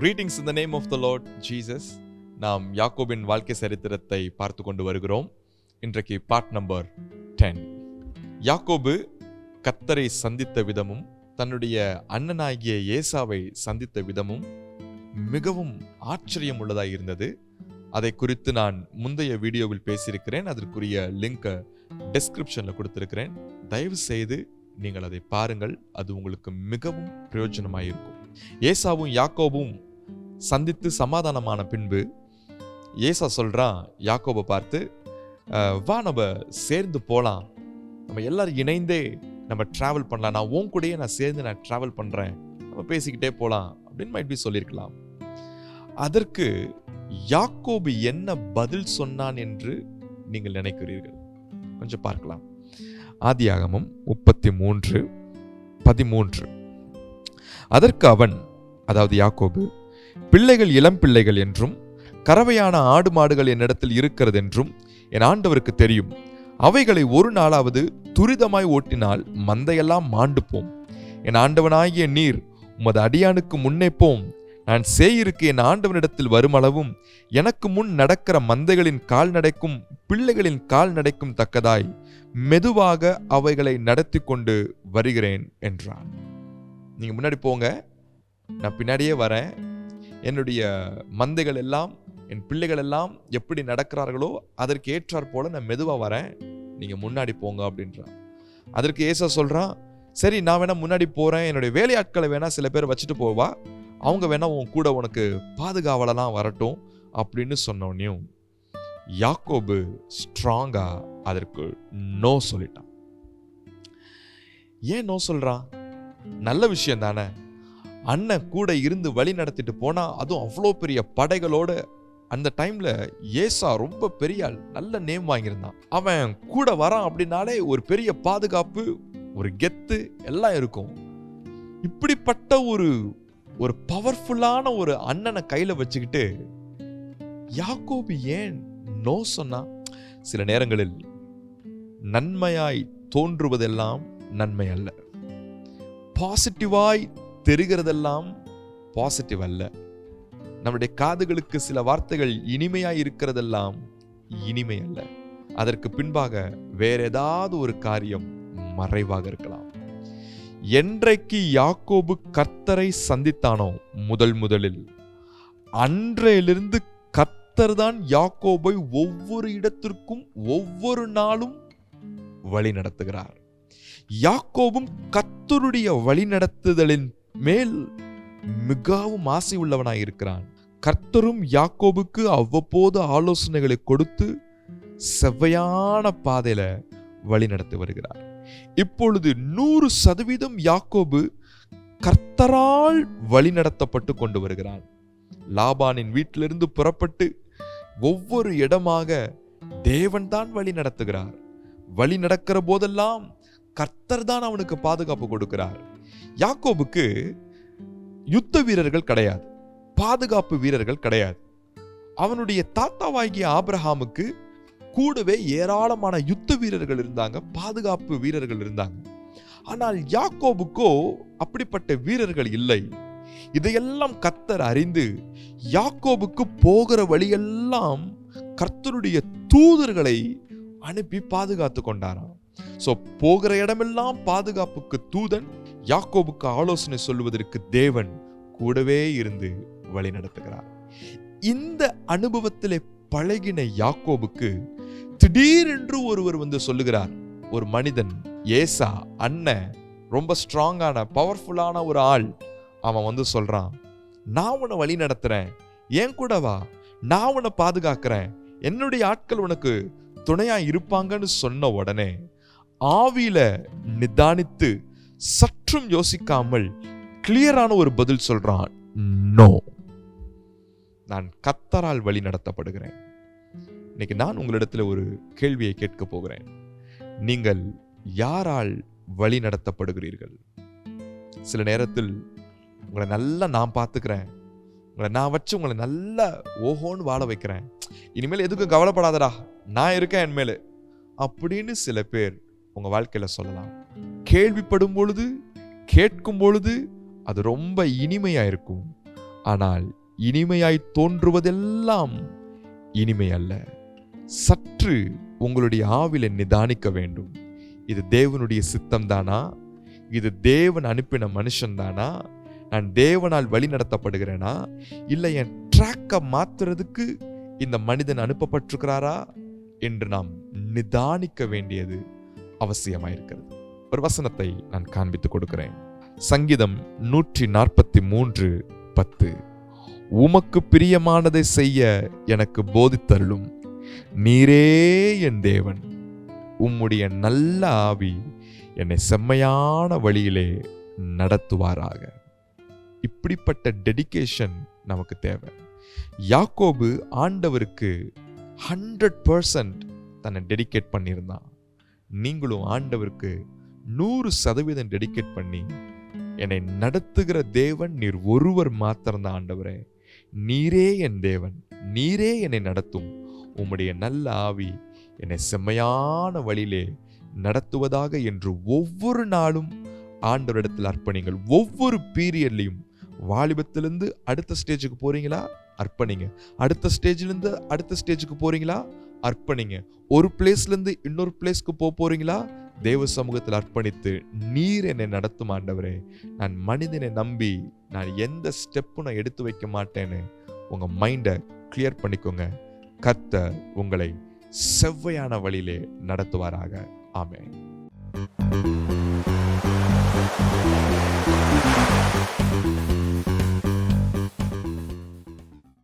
Greetings in the name of the Lord Jesus. நாம் யாக்கோபின் வாழ்க்கை சரித்திரத்தை பார்த்து கொண்டு வருகிறோம். இன்றைக்கு பார்ட் நம்பர் 10. யாக்கோபு கர்த்தரை சந்தித்த விதமும் தன்னுடைய அண்ணனாகிய ஏசாவை சந்தித்த விதமும் மிகவும் ஆச்சரியம் உள்ளதாக இருந்தது. அதை குறித்து நான் முந்தைய வீடியோவில் பேசியிருக்கிறேன். அதற்குரிய லிங்கை டெஸ்கிரிப்ஷனில் கொடுத்திருக்கிறேன். தயவு செய்து நீங்கள் அதை பாருங்கள். அது உங்களுக்கு மிகவும் பிரயோஜனமாக இருக்கும். ஏசாவும் யாக்கோபும் சந்தித்து சமாதானமான பின்பு ஏசா சொல்றான் யாக்கோபை பார்த்து, வா நம்ம சேர்ந்து போகலாம், நம்ம எல்லாரும் இணைந்தே நம்ம டிராவல் பண்ணலாம், நான் உன் கூடயே நான் டிராவல் பண்றேன், நம்ம பேசிக்கிட்டே போகலாம் அப்படின்னு மைட் பி சொல்லியிருக்கலாம். அதற்கு யாக்கோபு என்ன பதில் சொன்னான் என்று நீங்கள் நினைக்கிறீர்கள்? கொஞ்சம் பார்க்கலாம். ஆதியாகமம் 33:13. அதற்கு அவன், அதாவது யாக்கோபு, பிள்ளைகள் இளம் பிள்ளைகள் என்றும் கறவையான ஆடு மாடுகள் என்னிடத்தில் இருக்கிறது என்றும் என் ஆண்டவருக்கு தெரியும். அவைகளை ஒரு நாளாவது துரிதமாய் ஓட்டினால் மந்தையெல்லாம் மாண்டு போம். என் ஆண்டவனாகிய நீர் உமது அடியானுக்கு முன்னே போம். நான் சேயிருக்கு என் ஆண்டவனிடத்தில் வருமளவும் எனக்கு முன் நடக்கிற மந்தைகளின் கால்நடைக்கும் பிள்ளைகளின் கால்நடைக்கும் தக்கதாய் மெதுவாக அவைகளை நடத்தி கொண்டு வருகிறேன் என்றான். நீங்க முன்னாடி போங்க, நான் பின்னாடியே வரேன். என்னுடைய மந்தைகள் எல்லாம், என் பிள்ளைகள் எல்லாம் எப்படி நடக்கிறார்களோ அதற்கு ஏற்றாற் போல நான் மெதுவா வரேன், நீங்க முன்னாடி போங்க அப்படின்றான். அதற்கு ஏசா சொல்றான், சரி நான் வேணா முன்னாடி போறேன், என்னுடைய வேலையாட்களை வேணா சில பேர் வச்சுட்டு போவா, அவங்க வேணா உன் கூட உனக்கு பாதுகாவலெல்லாம் வரட்டும் அப்படின்னு சொன்னோன்னையும் யாக்கோபு ஸ்ட்ராங்கா அதற்கு நோ சொல்லிட்டான். ஏன் நோ சொல்றான்? நல்ல விஷயம் தானே, அண்ணன் கூட இருந்து வழி நடத்திட்டு போனா, அதுவும் அவ்வளோ பெரிய படைகளோட. அந்த டைம்ல ஏசா ரொம்ப பெரிய ஆள், நல்ல நேம் வாங்கியிருந்தான். அவன் கூட வரான் அப்படின்னாலே ஒரு பெரிய பாதுகாப்பு, ஒரு கெத்து எல்லாம் இருக்கும். இப்படிப்பட்ட ஒரு பவர்ஃபுல்லான ஒரு அண்ணனை கையில வச்சுக்கிட்டு யாக்கோபு ஏன் நோ சொன்னா? சில நேரங்களில் நன்மையாய் தோன்றுவதெல்லாம் நன்மை அல்ல, பாசிட்டிவாய் தெரிகிறதெல்லாம் பாசிட்டிவ் அல்ல. நம்முடைய காதுகளுக்கு சில வார்த்தைகள் இனிமையாய் இருக்கிறதெல்லாம் இனிமை அல்ல. அதற்கு பின்பாக வேற ஏதாவது ஒரு காரியம் மறைவாக இருக்கலாம். என்றைக்கு யாக்கோபு கர்த்தரை சந்தித்தானோ முதலில், அன்றையிலிருந்து கர்த்தர் தான் யாக்கோபை ஒவ்வொரு இடத்திற்கும் ஒவ்வொரு நாளும் வழி நடத்துகிறார். யாக்கோபும் கர்த்தருடைய வழி நடத்துதலின் மேல் மிகவும் ஆசை உள்ளவனாய் இருக்கிறான். கர்த்தரும் யாக்கோபுக்கு அவ்வப்போது ஆலோசனைகளை கொடுத்து செவ்வையான பாதையில வழி நடத்தி வருகிறார். இப்பொழுது 100% யாக்கோபு கர்த்தரால் வழி நடத்தப்பட்டு கொண்டு வருகிறான். லாபானின் வீட்டிலிருந்து புறப்பட்டு ஒவ்வொரு இடமாக தேவன் தான் வழி நடத்துகிறார். வழி நடக்கிற போதெல்லாம் கர்த்தர் தான் அவனுக்கு பாதுகாப்பு கொடுக்கிறார். யாக்கோபுக்கு யுத்த வீரர்கள் கிடையாது, பாதுகாப்பு வீரர்கள் கிடையாது. அவனுடைய தாத்தாவாகிய ஆபிரகாமுக்கு கூடவே ஏராளமான யுத்த வீரர்கள் இருந்தாங்க, பாதுகாப்பு வீரர்கள் இருந்தாங்க. ஆனால் யாக்கோபுக்கோ அப்படிப்பட்ட வீரர்கள் இல்லை. இதையெல்லாம் கர்த்தர் அறிந்து யாக்கோபுக்கு போகிற வழியெல்லாம் கர்த்தருடைய தூதர்களை அனுப்பி பாதுகாத்து கொண்டாராம். சோ போகிற இடமெல்லாம் பாதுகாப்புக்கு தூதன், யாக்கோபுக்கு ஆலோசனை சொல்லுவதற்கு தேவன் கூடவே இருந்து வழி நடத்துகிறார். இந்த அனுபவத்திலே பழகின யாக்கோபுக்கு திடீரென்று ஒருவர் வந்து சொல்லுகிறார், ஒரு மனிதன், ஏசா அண்ணன், ரொம்ப ஸ்ட்ராங்கான பவர்ஃபுல்லான ஒரு ஆள், அவன் வந்து சொல்றான், நான் உன்னை வழி நடத்துறேன், ஏன் கூட வா, நான் உன்னை பாதுகாக்கிறேன், என்னுடைய ஆட்கள் உனக்கு துணையா இருப்பாங்கன்னு சொன்ன உடனே ஆவியில நிதானித்து சற்றும் யோசிக்காமல் கிளியரான ஒரு பதில் சொல்றான், நோ, நான் கர்த்தரால் வழி நடத்தப்படுகிறேன். இன்னைக்கு நான் உங்களிடத்துல ஒரு கேள்வியை கேட்க போகிறேன். நீங்கள் யாரால் வழி நடத்தப்படுகிறீர்கள்? சில நேரத்தில் உங்களை நல்லா நான் பார்த்துக்கிறேன், உங்களை நான் வச்சு உங்களை நல்லா ஓஹோன்னு வாழ வைக்கிறேன், இனிமேல் எதுக்கும் கவலைப்படாதடா, நான் இருக்கேன் என் மேல அப்படின்னு சில பேர் உங்க வாழ்க்கையில சொல்லலாம். கேள்விப்படும் பொழுது, கேட்கும் பொழுது அது ரொம்ப இனிமையா இருக்கும். ஆனால் இனிமையாய் தோன்றுவதெல்லாம் இனிமை அல்ல. சற்று உங்களுடைய ஆவில நிதானிக்க வேண்டும். இது தேவனுடைய சித்தம் தானா? இது தேவன் அனுப்பின மனுஷன் தானா? நான் தேவனால் வழி நடத்தப்படுகிறேனா? இல்லை என் ட்ராக்கை மாத்துறதுக்கு இந்த மனிதன் அனுப்பப்பட்டிருக்கிறாரா என்று நாம் நிதானிக்க வேண்டியது அவசியமாயிருக்கிறது. ஒரு வசனத்தை நான் காண்பித்துக் கொடுக்கிறேன். சங்கீதம் 143:10. உமக்கு பிரியமானதை செய்ய எனக்கு போதித்தருளும், நீரே என் தேவன், உம்முடைய நல்ல ஆவி என்னை செம்மையான வழியிலே நடத்துவாராக. இப்படிப்பட்ட டெடிகேஷன் நமக்கு தேவை. யாக்கோபு ஆண்டவருக்கு 100% தன்னை டெடிகேட் பண்ணியிருந்தான். நீங்களும் ஆண்டவருக்கு 100% டெடிகேட் பண்ணி, என்னை நடத்துகிற தேவன் நீர் ஒருவர் மாத்திரம்தான் ஆண்டவரே, நீரே என் தேவன், நீரே என்னை நடத்தும், உம்முடைய நல்ல ஆவி என்னை செம்மையான வழியிலே நடத்துவதாக என்று ஒவ்வொரு நாளும் ஆண்டவரிடத்தில் அர்ப்பணிங்கள். ஒவ்வொரு பீரியட்லையும், வாலிபத்திலிருந்து அடுத்த ஸ்டேஜுக்கு போறீங்களா, அர்ப்பணிங்க. அடுத்த ஸ்டேஜ்லேருந்து அடுத்த ஸ்டேஜுக்கு போறீங்களா, அர்ப்பணிங்க. ஒரு பிளேஸ்ல இருந்து இன்னொரு பிளேஸ்க்கு போறீங்களா, தேவ சமூகத்தில் அர்ப்பணித்து, நீர் என்னை நடத்தும் ஆண்டவரே, நான் மனிதனை நம்பி நான் எந்த ஸ்டெப்பும் நான் எடுத்து வைக்க மாட்டேன்னு உங்க மைண்டை கிளியர் பண்ணிக்கோங்க. கர்த்தர் உங்களை செவ்வையான வழியிலே நடத்துவாராக. ஆமென்.